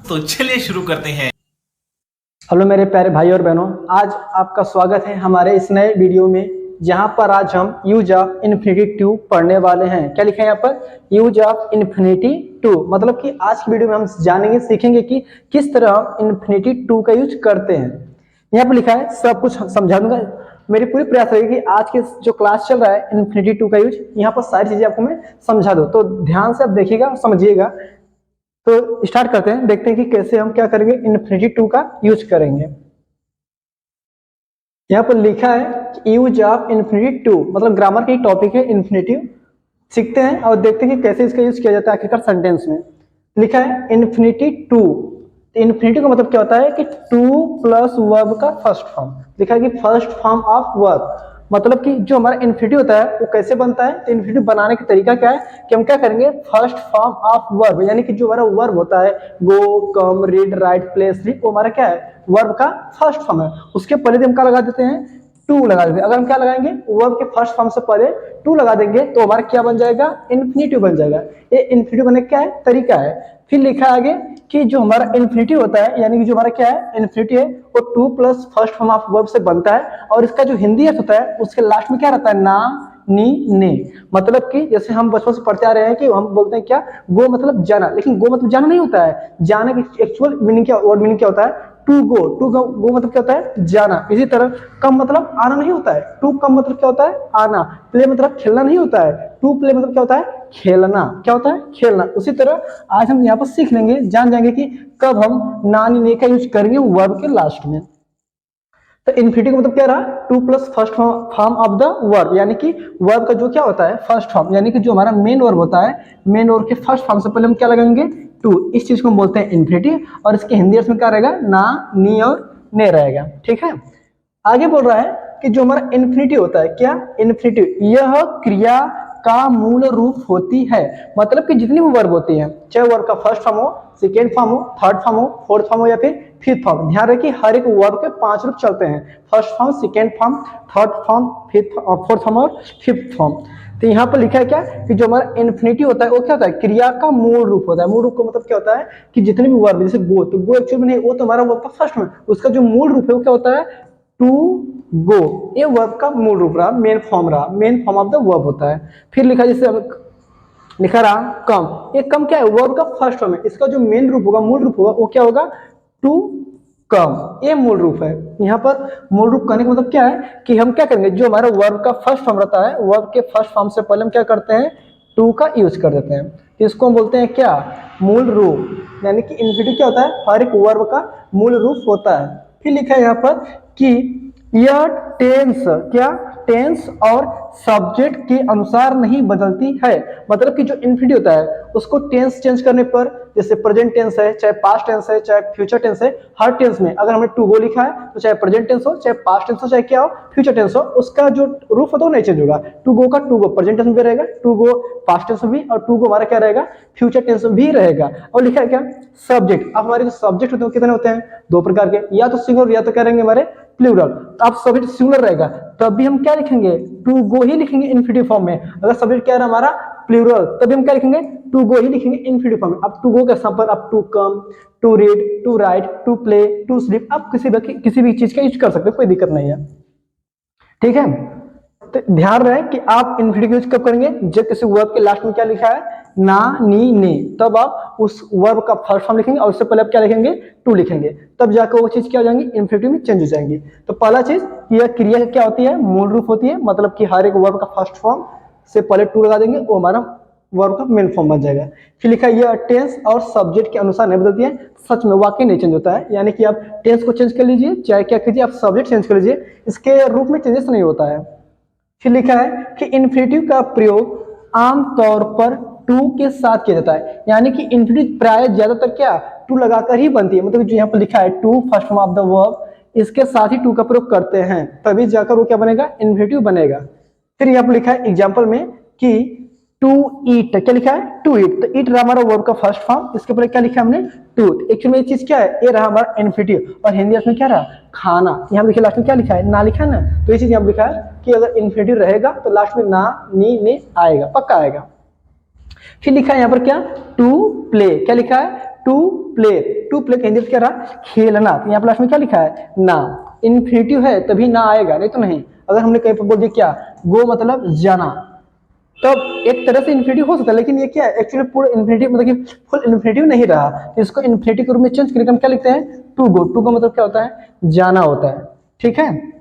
तो चलिए शुरू करते हैं। हेलो मेरे प्यारे भाई और बहनों, आज आपका स्वागत है हमारे इस नए वीडियो में, जहां पर आज हम यूज ऑफ इन्फिनिटी टू पढ़ने वाले हैं। क्या लिखा है यहाँ पर? Use of infinity to. मतलब कि आज की वीडियो में हम जानेंगे, सीखेंगे कि किस तरह हम इन्फिनिटी टू का यूज करते हैं। यहाँ पर लिखा है, सब कुछ समझा दूंगा। मेरी पूरी प्रयास रहेगी कि आज के जो क्लास चल रहा है इन्फिनिटी टू का यूज, यहाँ पर सारी चीजें आपको मैं समझा दूं। तो ध्यान से आप देखिएगा और समझिएगा। तो स्टार्ट करते हैं, देखते हैं कि कैसे हम क्या करेंगे, इन्फिनिटी टू का यूज करेंगे। यहाँ पर लिखा है यूज ऑफ इन्फिनिटी टू, मतलब ग्रामर का ही टॉपिक है इन्फिनिटिव। सीखते हैं और देखते हैं कि कैसे इसका यूज किया जाता है आखिरकार सेंटेंस में। लिखा है इन्फिनिटी टू। इन्फिनिटी का मतलब क्या होता है कि टू प्लस वर्ब का फर्स्ट फॉर्म। लिखा है कि फर्स्ट फॉर्म ऑफ वर्ब, मतलब कि जो हमारा इन्फिनिटी होता है वो कैसे बनता है। तो इन्फिनिटी बनाने का तरीका क्या है कि हम क्या करेंगे, फर्स्ट फॉर्म ऑफ वर्ब, यानी कि जो हमारा वर्ब होता है गो, कम, रीड, राइट, प्ले, स्लीप, वो हमारा क्या है, वर्ब का फर्स्ट फॉर्म है। उसके पहले हम क्या लगा देते हैं, टू लगा देते हैं। अगर हम क्या लगाएंगे, वर्ब के फर्स्ट फॉर्म से पहले टू लगा देंगे तो हमारा क्या बन जाएगा, इन्फिनिटिव बन जाएगा। ये इन्फिनिटिव बनने का क्या है, तरीका है। फिर लिखा है आगे कि जो हमारा इन्फिनिटी होता है, यानी कि जो हमारा क्या है इन्फिनिटी है, वो two plus first form of verb से बनता है। और इसका जो हिंदी अर्थ होता है उसके लास्ट में क्या रहता है, ना, नी, ने। मतलब कि जैसे हम बचपन से पढ़ते आ रहे हैं कि हम बोलते हैं क्या, गो मतलब जाना, लेकिन गो मतलब जाना नहीं होता है। जाने की एक्चुअल मीनिंग क्या, वर्ड मीनिंग क्या होता है, टू गो। टू गो मतलब क्या होता है, जाना। इसी तरह कम मतलब आना नहीं होता है। टू कम मतलब क्या होता है, आना। प्ले मतलब खेलना नहीं होता है। टू प्ले मतलब क्या होता है, खेलना। क्या होता है, खेलना। उसी तरह आज हम यहाँ पर सीख लेंगे, जान जाएंगे कि कब हम नानी ने का यूज करेंगे वर्ब के लास्ट में। तो इन्फिनिटी का मतलब क्या रहा, two plus first form of the verb, यानी कि वर्ब का जो क्या होता है फर्स्ट फॉर्म, यानी कि जो हमारा मेन वर्ब होता है, मेन वर्ब के फर्स्ट फॉर्म से पहले हम क्या लगाएंगे, टू। इस चीज को हम बोलते हैं इन्फिनिटी। और इसके हिंदी अर्थ में क्या रहेगा, ना, नी और ने रहेगा। ठीक है। आगे बोल रहा है कि जो हमारा इन्फिनिटी होता है, क्या इन्फिनिटी, यह क्रिया का मूल रूप होती है। मतलब कि जितनी भी वर्ब होती है, चाहे वर्ब का फर्स्ट फॉर्म हो, सेकेंड फॉर्म हो, थर्ड फॉर्म हो, फोर्थ फॉर्म हो या फिर फिफ्थ फॉर्म, ध्यान रखिए हर एक वर्ब के 5 रूप चलते हैं, first form, second form, third form, fifth fourth form और फिफ्थ फॉर्म। तो यहाँ पर लिखा है क्या कि जो हमारा इन्फिनिटी होता है वो क्या होता है, क्रिया का मूल रूप होता है। मूल रूप का मतलब क्या होता है कि जितने भी वर्ब, जैसे गो, तो गो एक्चुअली में नहीं, वो तो हमारा वर्ब का फर्स्ट में, उसका जो मूल रूप है वो क्या होता है, टू गो। ये वर्ब का मूल रूप रहा, मेन फॉर्म रहा, main form of the verb होता है। फिर लिखा, जैसे लिखा रहा कम, ये कम क्या है, वर्ब का फर्स्ट फॉर्म है। इसका जो मेन रूप होगा, मूल रूप होगा, वो क्या होगा, टू कम। ये मूल रूप है। यहाँ पर मूल रूप कहने का मतलब क्या है कि हम क्या करेंगे, जो हमारा वर्ब का फर्स्ट फॉर्म रहता है, वर्ब के फर्स्ट फॉर्म से पहले हम क्या करते हैं, टू का यूज कर देते हैं। इसको हम बोलते हैं क्या, मूल रूप। यानी कि इन्फिनिटी क्या होता है, हर एक वर्ब का मूल रूप होता है। फिर लिखा है यहाँ पर कि यह टेंस, क्या, टेंस और सब्जेक्ट के अनुसार नहीं बदलती है। मतलब कि जो इन्फिनिटी होता है उसको टेंस चेंज करने पर, जैसे प्रेजेंट टेंस है, चाहे पास्ट टेंस है, चाहे फ्यूचर टेंस है, हर टेंस में अगर हमने टू गो लिखा है तो चाहे प्रेजेंट टेंस हो, चाहे पास्ट टेंस हो, चाहे क्या हो, फ्यूचर टेंस हो, उसका जो रूप होता है वो नहीं चेंज होगा। टू गो का टू गो प्रेजेंट टेंस में भी रहेगा, टू गो पास्ट टेंस में भी, और टू गो हमारा क्या रहेगा, फ्यूचर टेंस में भी रहेगा। और लिखा है क्या, सब्जेक्ट। अब हमारे जो सब्जेक्ट होते हैं कितने होते हैं, दो प्रकार के, या तो सिंगुलर या तो क्या रहेंगे हमारे प्लूरल। अब सब्जेक्ट सिंगुलर रहेगा तब भी हम क्या लिखेंगे, टू गो ही लिखेंगे इन्फिनिटिव फॉर्म में। अगर सब्जेक्ट क्या है हमारा प्लूरल, तभी हम क्या लिखेंगे, टू गो ही लिखेंगे इन्फिनिटिव फॉर्म में। अब टू गो के स्थान पर आप to come, to read, to write, to play, to sleep, आप किसी भी चीज का यूज कर सकते हो, कोई दिक्कत नहीं है। ठीक है। तो ध्यान रहे कि आप इन्फिनिटिव यूज कब करेंगे, जब किसी वर्ब के लास्ट में क्या लिखा है, ना, नी, ने, तब आप उस वर्ब का फर्स्ट फॉर्म लिखेंगे और उससे पहले आप क्या लिखेंगे, टू लिखेंगे, तब जाकर वो चीज क्या हो जाएंगी, इन्फिनिटिव में चेंज हो जाएंगी। तो पहला चीज, यह क्रिया क्या होती है, मूल रूप होती है। मतलब कि हर एक वर्ब का फर्स्ट फॉर्म से पहले टू लगा देंगे, वो हमारा वर्ब का मेन फॉर्म बन जाएगा। फिर लिखा है यह टेंस और सब्जेक्ट के अनुसार नहीं बदलती है। सच में वाकई नहीं चेंज होता है, यानी कि आप टेंस को चेंज कर लीजिए, चाहे क्या कीजिए, आप सब्जेक्ट चेंज कर लीजिए, इसके रूप में चेंजेस नहीं होता है। फिर लिखा है कि इन्फिनिटिव का प्रयोग आमतौर पर टू के साथ किया जाता है। यानी कि इन्फिनिटिव प्राय ज्यादातर क्या, टू लगाकर ही बनती है। मतलब जो यहाँ पर लिखा है to first form of the verb, इसके साथ ही टू का प्रयोग करते हैं, तभी जाकर वो क्या बनेगा, इन्फिनिटिव बनेगा। फिर यहाँ पर लिखा है एग्जाम्पल में कि टू ईट, क्या लिखा है, टू ईट। तो ईट रहा हमारा वर्ब का फर्स्ट फॉर्म, इसके ऊपर क्या लिखा है हमने, टू। एक्चुअली में ये चीज क्या है, ये रहा हमारा इन्फिनिटिव, और हिंदी में क्या रहा, खाना। यहाँ देखिए लास्ट में क्या लिखा है, ना लिखा है ना, तो ये चीज यहाँ लिखा है कि अगर इन्फिनिटिव रहेगा तो लास्ट में ना, नी, ने आएगा, पक्का आएगा। फिर लिखा है यहाँ पर क्या, टू प्ले, क्या लिखा है, to play, to play Hindi में क्या रहा, खेलना। तो यहाँ पर लास्ट में क्या लिखा है, ना। इन्फिनेटिव है तभी ना आएगा, नहीं तो नहीं। अगर हमने कहीं पर बोल दिया क्या, गो मतलब जाना, तब एक तरह से इन्फिनेटिव हो सकता है, लेकिन ये क्या है एक्चुअली पूरा इन्फिनेटिव मतलब कि फुल इन्फिनेटिव नहीं रहा। तो इसको इन्फिनेटिव के रूप में चेंज करके हम क्या लिखते हैं, टू गो। टू का मतलब क्या होता है, जाना होता है, ठीक है।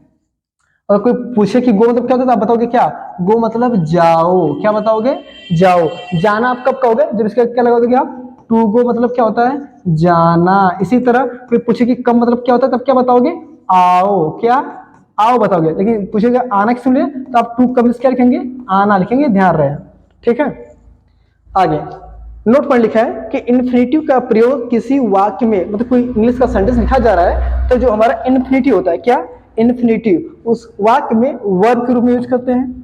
और कोई पूछे कि गो मतलब क्या होता है, तो आप बताओगे क्या, गो मतलब जाओ। क्या बताओगे, जाओ। जाना आप कब कहोगे, जब इसका क्या लगाओगे आप, टू गो मतलब क्या होता है, जाना। इसी तरह कोई पूछे कि कम मतलब क्या होता है, तब क्या बताओगे, आओ। क्या, आओ बताओगे। लेकिन पूछेगा आना किस लिए, तो आप टू कब क्या लिखेंगे, आना लिखेंगे, ध्यान रहे, ठीक है। आगे नोट पर लिखा है कि इन्फिनेटिव का प्रयोग किसी वाक्य में, मतलब कोई इंग्लिश का सेंटेंस लिखा जा रहा है, तो जो हमारा इन्फिनेटिव होता है, क्या, इन्फिनेटिव, उस वाक्य में वर्ब के रूप में यूज करते हैं,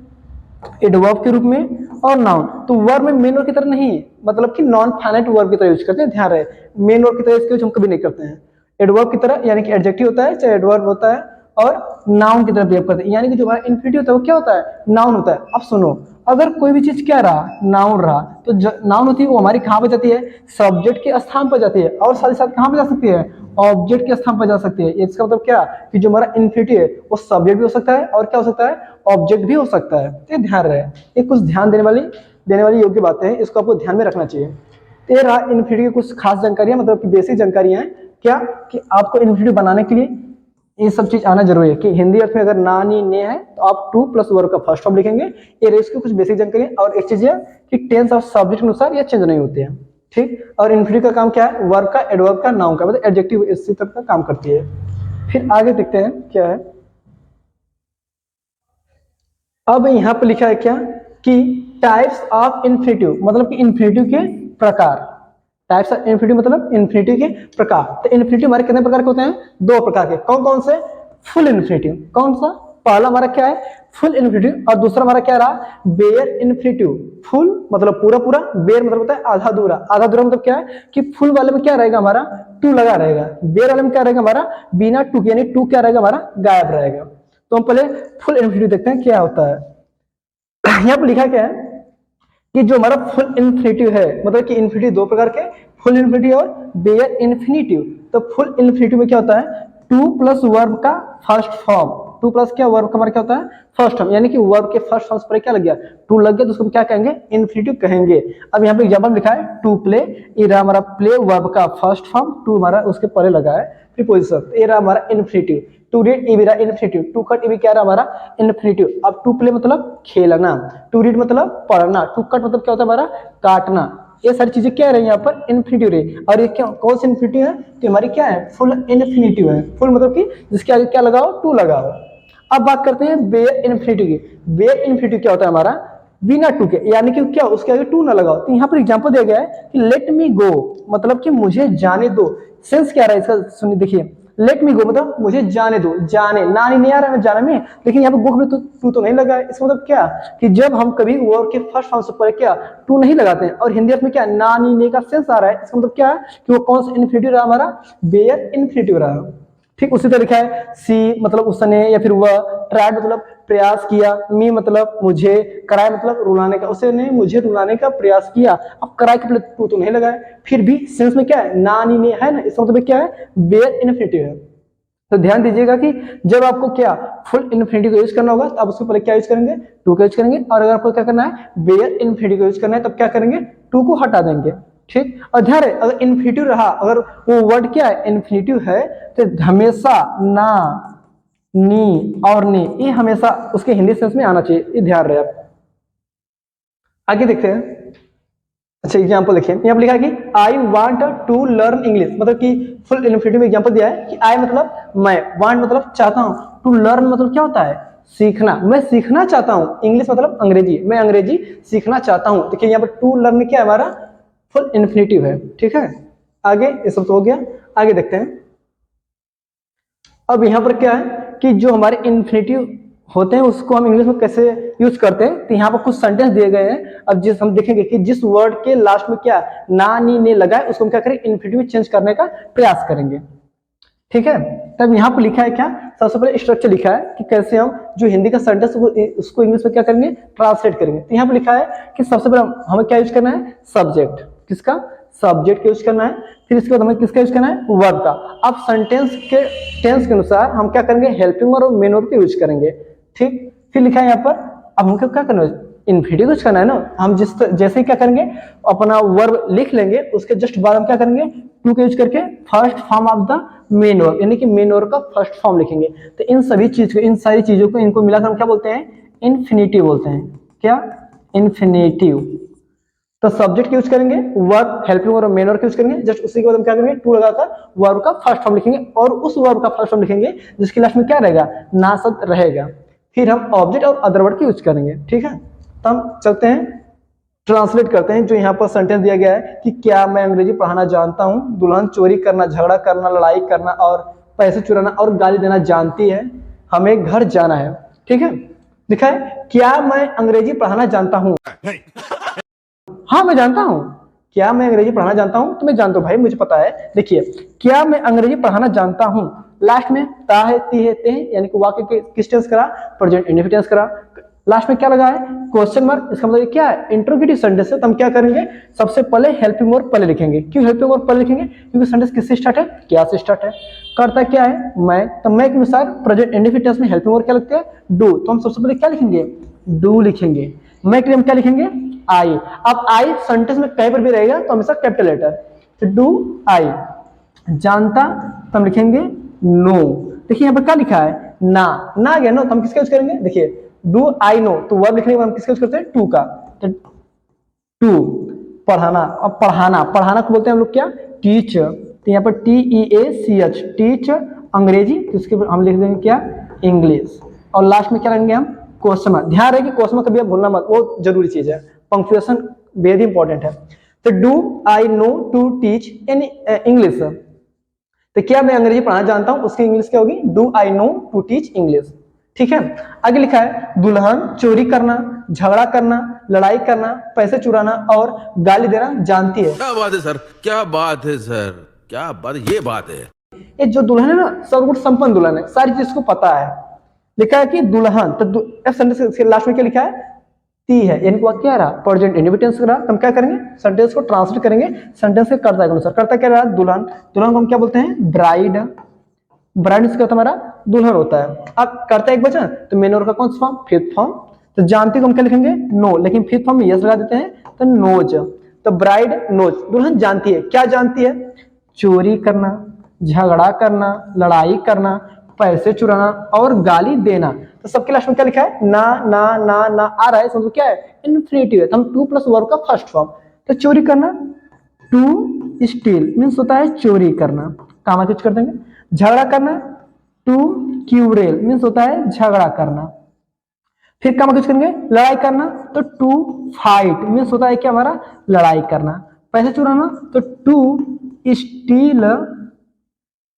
एडवर्ब के रूप में, और नाउन। तो वर्ब में मेन वर्ब की तरह नहीं, मतलब कि नॉन फाइनाइट वर्ब की तरह यूज करते हैं, ध्यान रहे। मेन वर्ब की तरह इसके यूज हम कभी नहीं करते हैं। एडवर्ब की तरह यानी कि एडजेक्टिव होता है, चाहे एडवर्ब होता है, और नाउन की तरह बिहेव करते हैं, यानी कि जो हमारा इन्फिनेटिव होता है वो क्या होता है, नाउन होता है। अब सुनो, अगर कोई भी चीज क्या रहा, नाउन रहा, तो नाउन होती है वो हमारी कहाँ पे जाती है, सब्जेक्ट के स्थान पर जाती है, और साथ ही साथ कहाँ पे जा सकती है, ऑब्जेक्ट के स्थान पर जा सकती है। इसका मतलब क्या, कि जो हमारा इन्फिनिटी है वो सब्जेक्ट भी हो सकता है, और क्या हो सकता है, ऑब्जेक्ट भी हो सकता है। तो ध्यान रहे, ये कुछ ध्यान देने वाली योग्य बातें हैं, इसको आपको ध्यान में रखना चाहिए। तो ये रहा इन्फिनिटी की कुछ खास जानकारियां, मतलब कि बेसिक जानकारियां हैं क्या, कि आपको इन्फिनिटी बनाने के लिए ये सब चीज आना जरूरी है। कि हिंदी अर्थ में अगर ना नी ने है, तो आप टू प्लस वर्ब का फर्स्ट फॉर्म लिखेंगे। ये रेस की कुछ बेसिक जानकारी। और एक चीज है कि टेंस और सब्जेक्ट के अनुसार ये चेंज नहीं होते हैं, ठीक। और इन्फिनिटी का काम क्या है, वर्ब का, एडवर्ब का, नाउन का, मतलब एडजेक्टिव इसी तरह का काम करती है। फिर आगे देखते हैं क्या है। अब यहाँ पे लिखा है क्या, कि टाइप्स ऑफ इन्फिनिटिव, मतलब कि इन्फिनिटिव के प्रकार। टाइप्स ऑफ इन्फिनिटिव मतलब इन्फिनिटिव के प्रकार। तो इन्फिनिटिव हमारे कितने प्रकार के होते हैं, दो प्रकार के। कौन कौन से, फुल इन्फिनिटिव, कौन सा, पहला हमारा क्या है, फुल इन्फिनिटिव, और दूसरा हमारा क्या रहा, बेयर इन्फिनिटिव। फुल मतलब पूरा पूरा, बेयर मतलब होता है आधा अधूरा। आधा अधूरा मतलब क्या है, कि फुल वाले में क्या रहेगा हमारा, टू लगा रहेगा, बेयर वाले में क्या रहेगा हमारा, बिना टू, यानी टू क्या रहेगा हमारा, गायब रहेगा। तो हम पहले फुल इन्फिनिटिव देखते हैं क्या होता है। यहाँ पर लिखा क्या है, कि जो हमारा फुल इन्फिनिटिव है, मतलब कि इन्फिनिटिव दो प्रकार के, फुल इन्फिनिटिव और बेयर इन्फिनिटिव। तो फुल इन्फिनिटिव में क्या होता है, टू प्लस वर्ब का फर्स्ट फॉर्म। टू प्लस क्या, वर्ब का हमारा क्या होता है, फर्स्ट फॉर्म, यानी कि वर्ब के फर्स्ट फॉर्म पर क्या लग गया, टू लग गया, तो उसको क्या कहेंगे, इन्फिनिटिव कहेंगे। अब यहाँ पे एग्जाम्पल लिखा है, टू प्ले, ये रहा हमारा प्ले वर्ब का फर्स्ट फॉर्म, टू हमारा उसके पहले लगा है प्रीपोजिशन, ये रहा हमारा इन्फिनिटिव। टू रीड, ये भी रहा इन्फिनिटिव। टू कट, ये भी क्या रहा हमारा इन्फिनिटिव। अब टू प्ले मतलब खेलना, टू रीड मतलब पढ़ना, टू कट मतलब क्या होता है हमारा काटना। ये सारी चीजें क्या रही यहाँ पर, इन्फिनिटिव रही। और ये क्या, कौन सी इन्फिनिटिव है, तो हमारी क्या है, फुल इन्फिनिटिव है। फुल मतलब कि जिसके आगे क्या लगाओ, टू लगाओ। अब बात करते हैं बेयर इन्फिनिटिव की। बेयर इन्फिनिटिव क्या होता है हमारा, बिना टू के, यानी कि क्या, उसके आगे टू ना लगाओ। तो यहाँ पर एग्जांपल दिया गया है कि लेट मी गो, मतलब कि मुझे जाने दो। सेंस क्या रहा है इसका, सुनिए देखिए, लेट मी गो मतलब मुझे जाने दो, जाने, ना नहीं आ रहा है जाने में, लेकिन यहाँ पे गो में टू तो नहीं लगा है। इसका मतलब क्या, कि जब हम कभी वर्ब के फर्स्ट फॉर्म से पहले क्या, टू नहीं लगाते हैं, और हिंदी अर्थ में क्या, ना नहीं ने का सेंस आ रहा है, इसका मतलब क्या है, कि वो कौन सा इन्फिनिटिव रहा हमारा, बेयर इन्फिनिटिव रहा। ठीक उसी तरह लिखा है, सी मतलब उसने, या फिर वह, ट्राइड मतलब प्रयास किया, मी मतलब मुझे, कराए मतलब रुलाने का, उसने मुझे रुलाने का प्रयास किया। अब कराए के टू तो नहीं लगा है, फिर भी सेंस में क्या है, ना नी ने है ना, इसका मतलब क्या है, बेयर इन्फिनिटिव है। तो ध्यान दीजिएगा कि जब आपको क्या फुल इन्फिनिटी को यूज करना होगा, तो आप उसके पहले क्या यूज करेंगे, टू का यूज करेंगे। और अगर आपको क्या करना है, बेयर इन्फिनिटी को यूज करना है, तब क्या करेंगे, टू को हटा देंगे। ठीक, और ध्यान रहे, अगर इन्फिनिटिव रहा, अगर वो वर्ड क्या है, इन्फिनिटिव है, तो हमेशा ना, नी और ने, ये हमेशा उसके हिंदी सेंस में आना चाहिए, ये ध्यान रहे आप। आगे देखते हैं। अच्छा एग्जाम्पल देखिए, यहाँ पर लिखा है कि I want to learn English, मतलब कि फुल इन्फिनिटिव में एग्जाम्पल दिया है कि आई मतलब मैं, वांट मतलब चाहता हूँ, टू लर्न मतलब क्या होता है, सीखना, मैं सीखना चाहता हूँ। इंग्लिश मतलब अंग्रेजी, मैं अंग्रेजी सीखना चाहता हूँ। देखिए यहाँ पर टू लर्न में क्या है हमारा, फुल इन्फिनिटिव है। ठीक है, आगे ये सब तो हो गया, आगे देखते हैं। अब यहाँ पर क्या है कि जो हमारे इन्फिनिटिव होते हैं उसको हम इंग्लिश में कैसे यूज करते हैं, तो यहाँ पर कुछ सेंटेंस दिए गए हैं। अब जिस हम देखेंगे कि जिस वर्ड के लास्ट में क्या ना नी ने लगा है, उसको हम क्या करें, इन्फिनिटिव में चेंज करने का प्रयास करेंगे। ठीक है, तब यहाँ पर लिखा है क्या, सबसे पहले स्ट्रक्चर लिखा है कि कैसे हम जो हिंदी का सेंटेंस उसको इंग्लिश में क्या करेंगे, ट्रांसलेट करेंगे। तो यहाँ पर लिखा है कि सबसे पहले हमें क्या यूज करना है, सब्जेक्ट, किसका, सब्जेक्ट का यूज करना है। फिर इसके बाद हमें किसका यूज करना है, वर्ब का। अब सेंटेंस के टेंस के अनुसार हम क्या करेंगे, हेल्पिंग वर्ब और मेन वर्ब का यूज करेंगे। ठीक, फिर लिखा है यहाँ पर, अब हमको क्या करना है, इन्फिनिटिव यूज करना है ना। हम जैसे ही क्या करेंगे, अपना वर्ब लिख लेंगे, उसके जस्ट बाद हम क्या करेंगे, टू का यूज करके first form of the main verb, यानी कि मेन वर्ब का फर्स्ट फॉर्म लिखेंगे। तो इन सभी चीज को, इन सारी चीजों को, इनको मिलाकर हम क्या बोलते हैं, इन्फिनिटिव बोलते हैं। क्या, इन्फिनिटिव। तो सब्जेक्ट यूज करेंगे, verb, helping verb, main verb use करेंगे, जस्ट उसी के बाद हम क्या करेंगे, टू लगाकर वर्ब का फर्स्ट फॉर्म लिखेंगे, और उस वर्ब का फर्स्ट फॉर्म लिखेंगे जिसके लास्ट में क्या रहेगा, ना शब्द रहेगा। फिर हम ऑब्जेक्ट और अदर वर्ड का यूज करेंगे। ठीक है, तो हम चलते हैं, ट्रांसलेट करते हैं। जो यहाँ पर सेंटेंस दिया गया है कि क्या मैं अंग्रेजी पढ़ाना जानता हूँ, दुल्हन चोरी करना, झगड़ा करना, लड़ाई करना और पैसे चुराना और गाली देना जानती है, हमें घर जाना है। ठीक है, लिखा है क्या मैं अंग्रेजी पढ़ाना जानता हूँ। हाँ मैं जानता हूँ। क्या मैं अंग्रेजी पढ़ाना जानता हूँ, तो मैं जानता हूँ भाई, मुझे पता है। देखिए, क्या मैं अंग्रेजी पढ़ाना जानता हूँ, लास्ट में ता है, ती है, ते है, यानी कि वाक्य के किस टेंस करा, प्रेजेंट इंडेफिनिट टेंस करा। लास्ट में क्या लगा है, क्वेश्चन मार्क। इसका मतलब क्या है, इंटरोगेटिव सेंटेंस है। तो हम क्या करेंगे, सबसे पहले हेल्पिंग वर्ब पहले लिखेंगे। क्यों हेल्पिंग वर्ब पहले लिखेंगे, क्योंकि सेंटेंस किससे स्टार्ट है, क्या से स्टार्ट है। करता क्या है, मैं, तो मैं के अनुसार प्रेजेंट इंडेफिनिट टेंस में हेल्पिंग वर्ब क्या लगता है, डू। तो हम सबसे पहले क्या लिखेंगे, डू लिखेंगे। मैं के लिए हम क्या लिखेंगे, आई। अब आई सेंटेंस में कहीं पर भी रहेगा तो हमेशा कैपिटल लेटर। तो डू आई। जानता, तो हम लिखेंगे नो। देखिए यहाँ पर क्या लिखा है, ना, ना आ गया नो, तो हम किसका यूज करेंगे, देखिए डू आई नो, तो वर्ब लिखने के बाद हम किसका यूज करते हैं, टू का। तो टू, पढ़ाना। अब पढ़ाना, पढ़ाना को बोलते हैं हम लोग क्या, टीच। तो यहाँ पर TEACH, टीच अंग्रेजी, तो इसके हम लिख देंगे क्या, इंग्लिश। और लास्ट में क्या लेंगे हम, क्वेश्चन मार्क। ध्यान रहे कि क्वेश्चन मार्क कभी आप भूलना मत, वो जरूरी चीज है, पंक्चुएशन बेहद इंपॉर्टेंट है। तो do I know to teach in English, तो क्या मैं अंग्रेजी पढ़ाना जानता हूं, उसकी इंग्लिश क्या होगी, do I know to teach English. ठीक है, आगे लिखा है दुल्हन चोरी करना, झगड़ा करना, लड़ाई करना, पैसे चुराना और गाली देना जानती है। क्या बात है सर, क्या बात है सर, क्या बात, ये बात है। ये जो दुल्हन है ना, सर्वगुण संपन्न दुल्हन है, सारी चीज को पता है। लिखा है कि दुल्हन, तो सेंटेंस के लास्ट में क्या लिखा है, ती है, यानी वह क्या रहा, प्रेजेंट इंडेफिनिट टेंस रहा। तो हम क्या करेंगे, सेंटेंस को ट्रांसलेट करेंगे सेंटेंस के कर्ता के अनुसार। कर्ता क्या रहा, दुल्हन। दुल्हन को हम क्या बोलते हैं, ब्राइड। ब्राइड इसका हमारा दुल्हन होता है। अब करता एक बचा, तो मेन वर्ब का कौन सा फॉर्म, फिफ्थ फॉर्म। तो जानती को हम क्या लिखेंगे, नो, लेकिन फिफ्थ फॉर्म में यस लगा देते हैं, तो नोज। तो ब्राइड नोज, दुल्हन जानती है। क्या जानती है, चोरी करना, झगड़ा करना, लड़ाई करना, पैसे चुराना और गाली देना। तो सबके लास्ट में क्या लिखा है, ना ना ना ना आ रहा है, समझो क्या है, इन्फिनिटिव है। तो हम टू प्लस वर्ब का फर्स्ट फॉर्म। तो चोरी करना, टू स्टील मीन्स होता है चोरी करना, कामा यूज कर देंगे। झगड़ा करना, टू क्यूरेल मीन्स होता है झगड़ा करना। फिर कामा यूज करेंगे, लड़ाई करना, तो टू फाइट मीन्स होता है क्या, हमारा लड़ाई करना। पैसे चुराना, तो to steal,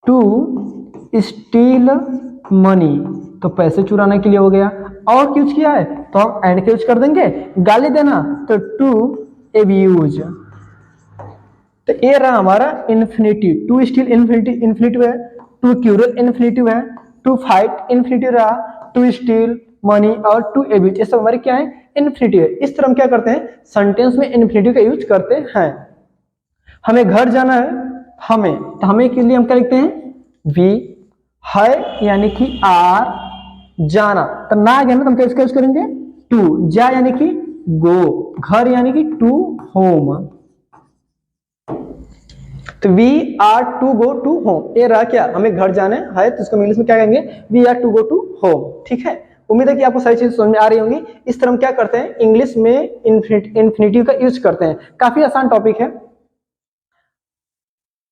to steal money, तो पैसे चुराने के लिए हो गया। और यूज किया है तो हम एंड के यूज कर देंगे। गाली देना, तो टू एब्यूज। तो ये रहा हमारा इन्फिनिटिव। टू स्टील इन्फिनिटिव है, टू क्यूरल इन्फिनिटिव है, टू फाइट इन्फिनिटिव रहा, टू स्टील, मनी और टू एब्यूज, ये सब हमारे क्या है, इन्फिनिटिव है। इस तरह हम क्या करते हैं, सेंटेंस में इन्फिनिटिव का यूज करते हैं। हमें घर जाना है, हमें, तो हमें के लिए हम क्या लिखते हैं, वी। है यानी कि आर, जाना, तो ना गया ना, तो हम क्या यूज करेंगे, टू। जा यानी कि गो, घर यानी कि टू होम। तो we are to go to home, ये रहा क्या, हमें घर जाना है, तो इसको इंग्लिश में क्या कहेंगे, we are to go to home. ठीक है, उम्मीद है कि आपको सारी चीज समझ में आ रही होंगी। इस तरह हम क्या करते हैं, इंग्लिश में इन्फिनिटिव का यूज करते हैं। काफी आसान टॉपिक है,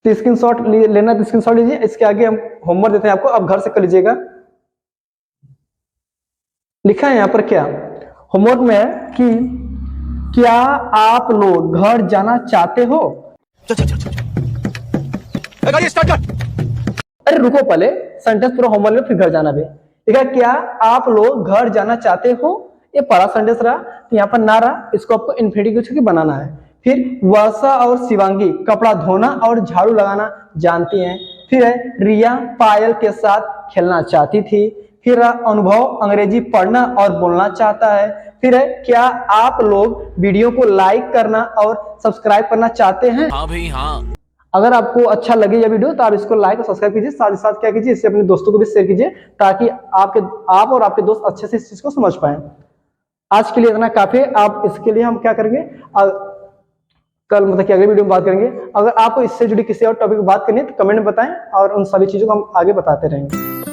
तो स्क्रीनशॉट लेना तो स्क्रीनशॉट लीजिए। इसके आगे हम होमवर्क देते हैं आपको, आप घर से कर लीजिएगा। लिखा है यहाँ पर क्या, होमवर्क में है कि क्या आप लोग घर जाना चाहते हो। अरे रुको, पहले सेंटेंस पूरा होमवर्क में, फिर घर जाना भी। ठीक है, क्या आप लोग घर जाना चाहते हो, ये पहला सेंटेंस रहा। तो यहाँ पर ना रहा, इसको आपको इन्फिनिटिव यूज करके बनाना है। फिर वर्षा और शिवांगी कपड़ा धोना और झाड़ू लगाना जानती हैं। फिर है रिया पायल के साथ खेलना चाहती थी। फिर अनुभव अंग्रेजी पढ़ना और बोलना चाहता है। फिर है क्या आप लोग वीडियो को लाइक करना और सब्सक्राइब करना चाहते हैं। हाँ भाई हाँ। अगर आपको अच्छा लगे यह वीडियो तो आप इसको लाइक और सब्सक्राइब कीजिए, साथ ही साथ क्या कीजिए, इससे अपने दोस्तों को भी शेयर कीजिए ताकि आप और आपके दोस्त अच्छे से इस चीज को समझ पाए। आज के लिए इतना काफी है। आप इसके लिए हम क्या करेंगे, कल मतलब कि अगले वीडियो में बात करेंगे। अगर आपको इससे जुड़ी किसी और टॉपिक पर बात करनी है तो कमेंट में बताएं और उन सभी चीजों को हम आगे बताते रहेंगे।